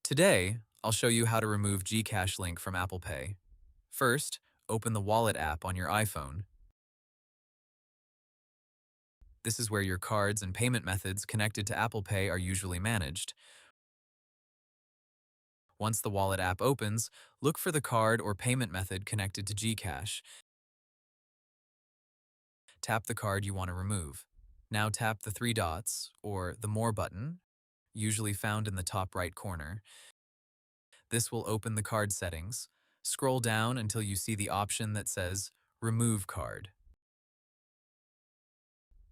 Today, I'll show you how to remove GCash link from Apple Pay. First, open the Wallet app on your iPhone. This is where your cards and payment methods connected to Apple Pay are usually managed. Once the Wallet app opens, look for the card or payment method connected to GCash. Tap the card you want to remove. Now tap the three dots, or the More button, usually found in the top right corner. This will open the card settings. Scroll down until you see the option that says Remove Card.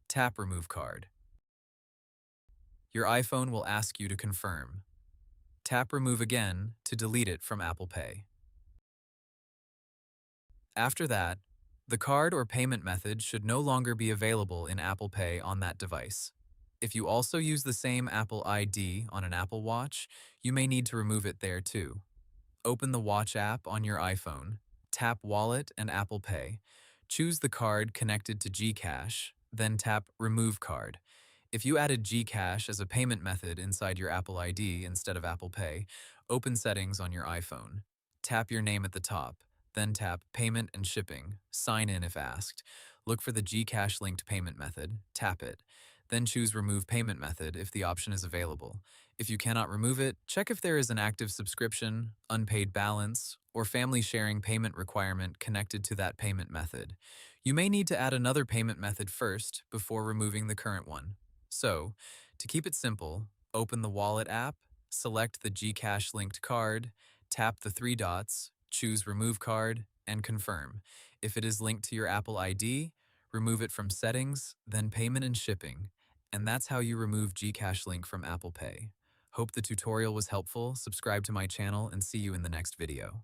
Tap Remove Card. Your iPhone will ask you to confirm. Tap Remove again to delete it from Apple Pay. After that, the card or payment method should no longer be available in Apple Pay on that device. If you also use the same Apple ID on an Apple Watch, you may need to remove it there too. Open the Watch app on your iPhone, tap Wallet and Apple Pay, choose the card connected to GCash, then tap Remove Card. If you added GCash as a payment method inside your Apple ID instead of Apple Pay, open Settings on your iPhone. Tap your name at the top, then tap Payment and Shipping, sign in if asked. Look for the GCash linked payment method, tap it. Then choose Remove Payment Method if the option is available. If you cannot remove it, check if there is an active subscription, unpaid balance, or family sharing payment requirement connected to that payment method. You may need to add another payment method first before removing the current one. So, to keep it simple, open the Wallet app, select the GCash linked card, tap the three dots, choose Remove Card, and confirm. If it is linked to your Apple ID, remove it from Settings, then Payment and Shipping. And that's how you remove GCash link from Apple Pay. Hope the tutorial was helpful, subscribe to my channel, and see you in the next video.